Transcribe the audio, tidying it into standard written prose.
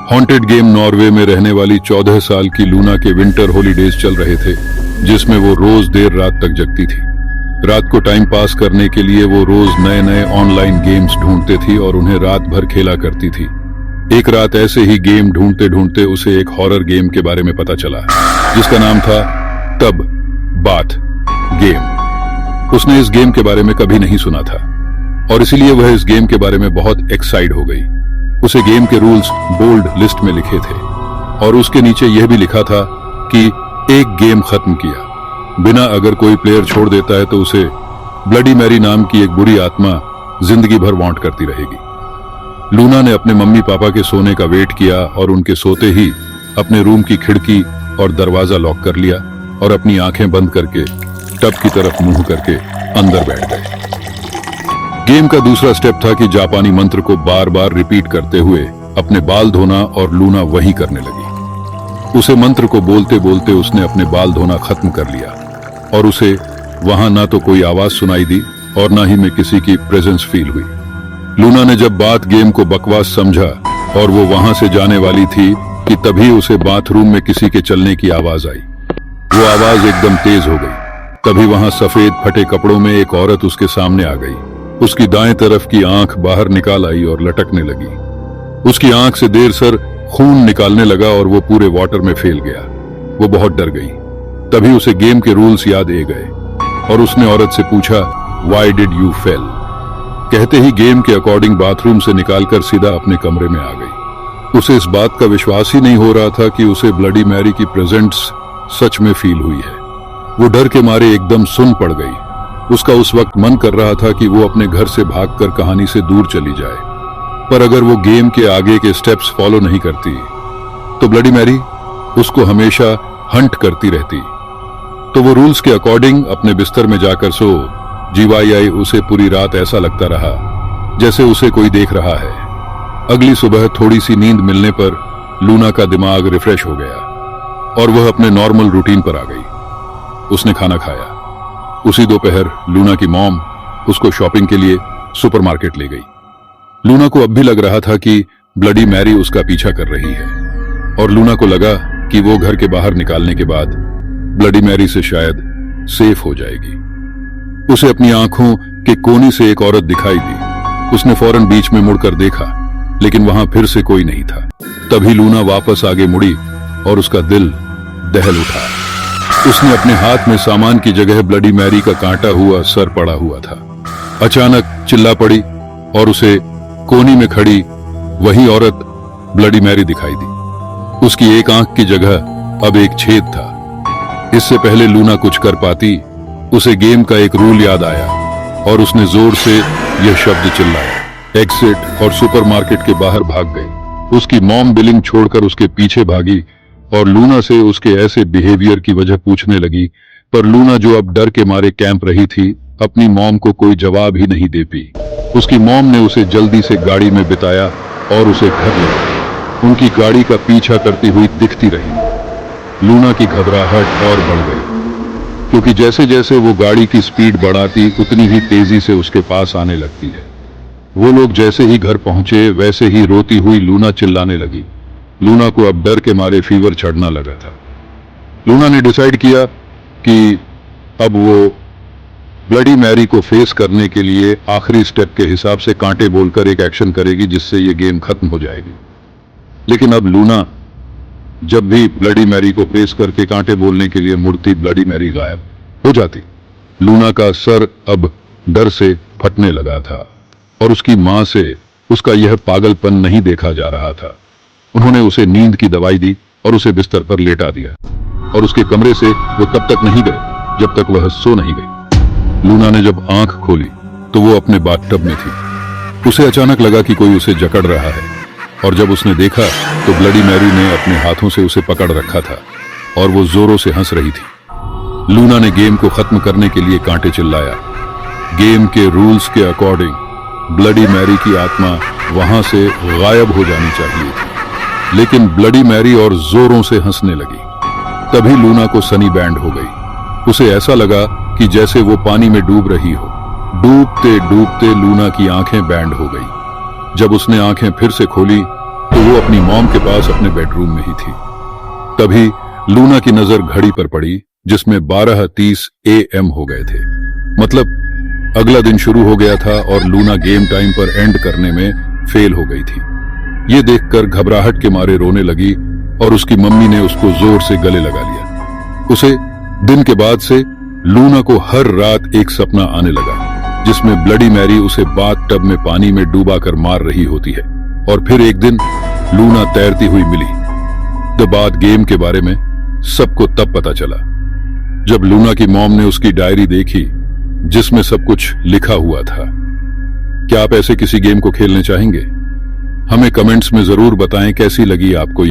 Haunted game Norway में रहने वाली 14 साल की लूना के विंटर हॉलीडेज चल रहे थे, जिसमें वो रोज देर रात तक जगती थी। रात को टाइम पास करने के लिए वो रोज नए नए ऑनलाइन गेम्स ढूंढते थी और उन्हें रात भर खेला करती थी। एक रात ऐसे ही गेम ढूंढते ढूंढते उसे एक हॉरर गेम के बारे में पता चला, जिसका नाम था तब बाथ गेम। उसने इस गेम के बारे में कभी नहीं सुना था और इसीलिए वह इस गेम के बारे में बहुत एक्साइट हो गई। उसे गेम के रूल्स बोल्ड लिस्ट में लिखे थे और उसके नीचे यह भी लिखा था कि एक गेम खत्म किया बिना अगर कोई प्लेयर छोड़ देता है तो उसे ब्लडी मैरी नाम की एक बुरी आत्मा जिंदगी भर वांट करती रहेगी। लूना ने अपने मम्मी पापा के सोने का वेट किया और उनके सोते ही अपने रूम की खिड़की और दरवाजा लॉक कर लिया और अपनी आंखें बंद करके टब की तरफ मुंह करके अंदर बैठ गए। गेम का दूसरा स्टेप था कि जापानी मंत्र को बार बार रिपीट करते हुए अपने बाल धोना, और लूना वही करने लगी। उसे मंत्र को बोलते बोलते उसने अपने बाल धोना खत्म कर लिया और उसे वहां ना तो कोई आवाज सुनाई दी और ना ही में किसी की प्रेजेंस फील हुई। लूना ने जब बात गेम को बकवास समझा और वो वहां से जाने वाली थी कि तभी उसे बाथरूम में किसी के चलने की आवाज आई। वो आवाज एकदम तेज हो गई। तभी वहां सफेद फटे कपड़ों में एक औरत उसके सामने आ गई। उसकी दाएं तरफ की आंख बाहर निकाल आई और लटकने लगी। उसकी आंख से देर सर खून निकालने लगा और वो पूरे वाटर में फैल गया। वो बहुत डर गई। तभी उसे गेम के रूल्स याद आ गए और उसने औरत से पूछा, व्हाई डिड यू फेल? कहते ही गेम के अकॉर्डिंग बाथरूम से निकालकर सीधा अपने कमरे में आ गई। उसे इस बात का विश्वास ही नहीं हो रहा था कि उसे ब्लडी मैरी की प्रेजेंस सच में फील हुई है। वो डर के मारे एकदम सुन पड़ गई। उसका उस वक्त मन कर रहा था कि वो अपने घर से भागकर कहानी से दूर चली जाए, पर अगर वो गेम के आगे के स्टेप्स फॉलो नहीं करती तो ब्लडी मैरी उसको हमेशा हंट करती रहती। तो वो रूल्स के अकॉर्डिंग अपने बिस्तर में जाकर सो। जीवाई उसे पूरी रात ऐसा लगता रहा जैसे उसे कोई देख रहा है। अगली सुबह थोड़ी सी नींद मिलने पर लूना का दिमाग रिफ्रेश हो गया और वह अपने नॉर्मल रूटीन पर आ गई। उसने खाना खाया। उसी दोपहर लूना की मॉम उसको शॉपिंग के लिए सुपरमार्केट ले गई। लूना को अब भी लग रहा था कि ब्लडी मैरी उसका पीछा कर रही है और लूना को लगा कि वो घर के बाहर निकालने के बाद ब्लडी मैरी से शायद सेफ हो जाएगी। उसे अपनी आंखों के कोने से एक औरत दिखाई दी। उसने फौरन बीच में मुड़कर देखा, लेकिन वहां फिर से कोई नहीं था। तभी लूना वापस आगे मुड़ी और उसका दिल दहल उठा। उसने अपने हाथ में सामान की जगह ब्लडी मैरी का कांटा हुआ सर पड़ा हुआ था। अचानक चिल्ला पड़ी और उसे कोनी में खड़ी वही औरत ब्लडी मैरी दिखाई दी। उसकी एक आंख की जगह अब एक छेद था। इससे पहले लूना कुछ कर पाती, उसे गेम का एक रूल याद आया और उसने जोर से यह शब्द चिल्लाया, एग्जिट, और सुपरमार्केट के बाहर भाग गई। उसकी मॉम बिलिंग छोड़कर उसके पीछे भागी और लूना से उसके ऐसे बिहेवियर की वजह पूछने लगी, पर लूना जो अब डर के मारे कैंप रही थी, अपनी मॉम को कोई जवाब ही नहीं दे पाई। उसकी मॉम ने उसे जल्दी से गाड़ी में बिताया और उसे घर ले गई। उनकी गाड़ी का पीछा करती हुई दिखती रही। लूना की घबराहट और बढ़ गई, क्योंकि जैसे जैसे वो गाड़ी की स्पीड बढ़ाती उतनी ही तेजी से उसके पास आने लगती है। वो लोग जैसे ही घर पहुंचे वैसे ही रोती हुई लूना चिल्लाने लगी। लूना को अब डर के मारे फीवर चढ़ना लगा था। लूना ने डिसाइड किया कि अब वो ब्लडी मैरी को फेस करने के लिए आखिरी स्टेप के हिसाब से कांटे बोलकर एक एक्शन करेगी, जिससे ये गेम खत्म हो जाएगी। लेकिन अब लूना जब भी ब्लडी मैरी को फेस करके कांटे बोलने के लिए मुड़ती, ब्लडी मैरी गायब हो जाती। लूना का सर अब डर से फटने लगा था और उसकी मां से उसका यह पागलपन नहीं देखा जा रहा था। उन्होंने उसे नींद की दवाई दी और उसे बिस्तर पर लेटा दिया और उसके कमरे से वो तब तक नहीं गए जब तक वह सो नहीं गई। लूना ने जब आंख खोली तो वो अपने बाथटब में थी। उसे अचानक लगा कि कोई उसे जकड़ रहा है और जब उसने देखा तो ब्लडी मैरी ने अपने हाथों से उसे पकड़ रखा था और वो जोरों से हंस रही थी। लूना ने गेम को खत्म करने के लिए कांटे चिल्लाया। गेम के रूल्स के अकॉर्डिंग ब्लडी मैरी की आत्मा वहां से गायब हो जानी चाहिए थी, लेकिन ब्लडी मैरी और जोरों से हंसने लगी। तभी लूना को सनी बैंड हो गई। उसे ऐसा लगा कि जैसे वो पानी में डूब रही हो। डूबते डूबते लूना की आंखें बैंड हो गई। जब उसने आंखें फिर से खोली तो वो अपनी मॉम के पास अपने बेडरूम में ही थी। तभी लूना की नजर घड़ी पर पड़ी जिसमें 12:30 AM हो गए थे। मतलब अगला दिन शुरू हो गया था और लूना गेम टाइम पर एंड करने में फेल हो गई थी। ये देखकर घबराहट के मारे रोने लगी और उसकी मम्मी ने उसको जोर से गले लगा लिया। उसे दिन के बाद से लूना को हर रात एक सपना आने लगा जिसमें ब्लडी मैरी उसे बाथ टब में पानी में डूबा कर मार रही होती है। और फिर एक दिन लूना तैरती हुई मिली। द बाथ गेम के बारे में सबको तब पता चला जब लूना की मॉम ने उसकी डायरी देखी जिसमें सब कुछ लिखा हुआ था। क्या आप ऐसे किसी गेम को खेलने चाहेंगे? हमें कमेंट्स में जरूर बताएं कैसी लगी आपको